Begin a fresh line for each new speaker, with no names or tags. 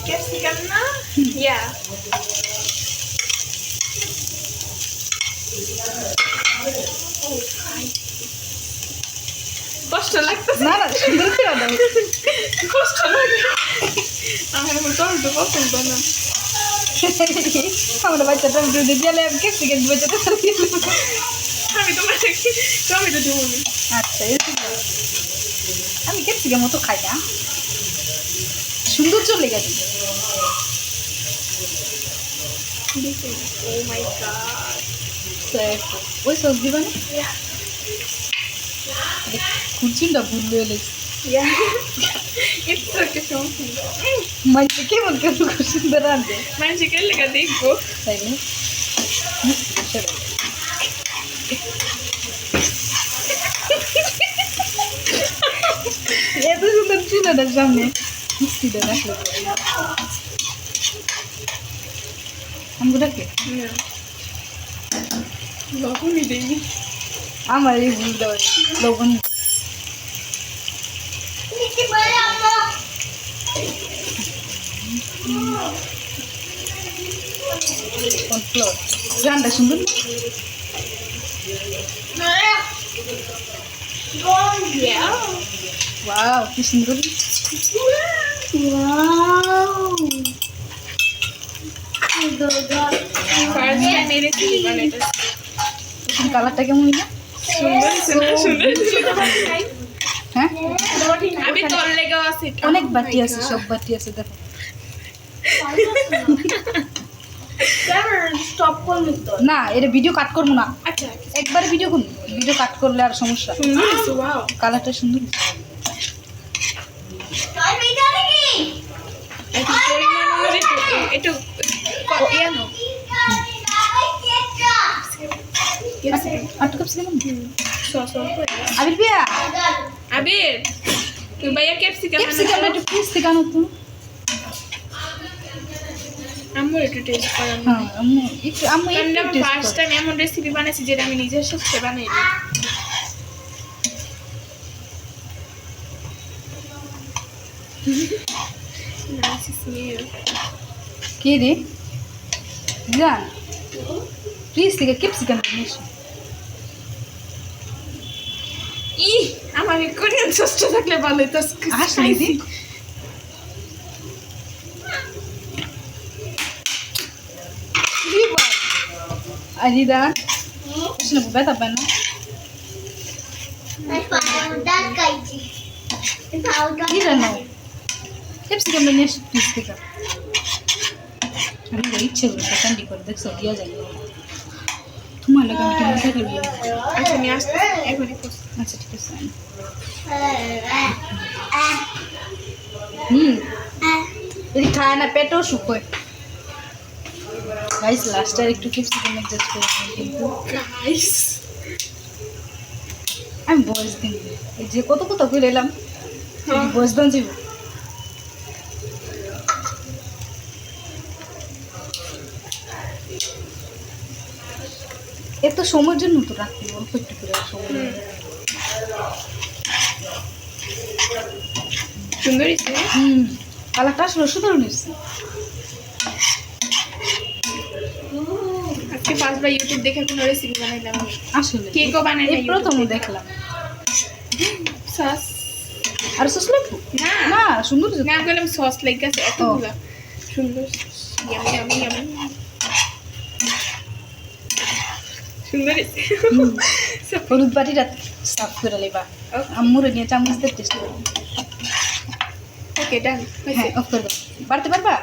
Capsicum না ইয়া কষ্ট লাগতেছে
না না সুন্দর করে দাও
কষ্ট লাগে আমার টমেটো পছন্দ না
আমার বাচ্চা টমেটো দিয়ে দিলে আমি ক্যাপসিকাম বাচ্চাটা দিয়ে দেবো।
আমি তোমার টমেটো দিব না
আচ্ছা এরকম আমি ক্যাপসিকাম মতো খাই না সুন্দর চলে গেছে
ও মাই গড
ওই সস দিবা না খুঁচিটা ভুল এলে
It's okay something.
মানে কেমন কেমন খুব সুন্দর রাঁধবে
মানুষ কে লেখা দেখবো
তাই না এত সুন্দর ছিল না সামনে মিষ্টিটা রাখলে আমগুলোকে
লবণই দেয়নি
আমার এই ভুল দেওয়া লবণ কর্নফ্লোর গানটা সুন্দর ওয়াও কি সুন্দর কালারটা কেমন হইল হ্যাঁ
আমি তোর লেগেও আছি
অনেক বাটি আছে সব বাটি আছে দেখো
স্টপ করলি তো
না এটা ভিডিও কাট করবো না
আচ্ছা
একবারে ভিডিও করবো ভিডিও কাট করলে আর সমস্যা
সুন্দর হয়েছে ওয়াও
কালারটা সুন্দর
একটু পরিমাণ অনুযায়ী একটু ইয়ানো
আট কাপ সিলাম
সস
আবির বিয়া
আবির তুই ভাইয়া ক্যাপসিকাম
ক্যাপসিকাম একটু প্লিজ থেকে আনো তো
আম্মু একটু টেস্ট করাম
হ্যাঁ আম্মু একটু আম্মু
কারণ
একটু
আমি
টেস্ট
ফার্স্ট
করো
টাইম এমন রেসিপি বানাইছি যেটা আমি নিজের সাথে বানাই
কে রে জান প্লিজ থেকে ক্যাপসিকাম নিস
ই আমার কোরিয়ান সসটা থাকলে ভালো হতো
আসলে দি আরিদা আসলে ব্যথা পায় না কি জানো ক্যাপসিকাম নিয়ে আসি প্লিজ থেকে আমি ইচ্ছে করে ক্যান্ডি করে দেখছো দিয়া যায় তোমার লাগে আমি টিমাটা করবি
আচ্ছা নিয়ে আসতে এখনই
আচ্ছা ঠিক আছে যদি খায় না পেটও শুকোয় গাইস লাস্টে আর একটু ক্যাপসিকাম অ্যাডজাস্ট করে কিন্তু
গাইস
আমি বয়স দিন এই যে কত কত করে এলাম বয়স দাম যাবো এত সময়ের জন্য তো রাখতে অল্প একটু করে সময়
সুন্দর হয়েছে
কালারটা আসলে সুন্দর নিচ্ছে
আজকে ফার্স্টবার ইউটিউব দেখে কোনো রেসিপি বানাইলাম আমি
আসলে
কেকও বানাই না
এই প্রথম দেখলাম
সস
আর সস লাগবে
না
না সুন্দর
না আমি বললাম সস লাইক আছে এতগুলা সুন্দর ইয়ামি ইয়ামি ইয়ামি সুন্দর হয়েছে
হলুদ বাটিটা সাফ করে লেবা আম্মুরে নিয়ে চামচ দিয়ে টেস্ট করবো
ওকে ডান
হ্যাঁ অফ করে দাও বাড়তে পারবা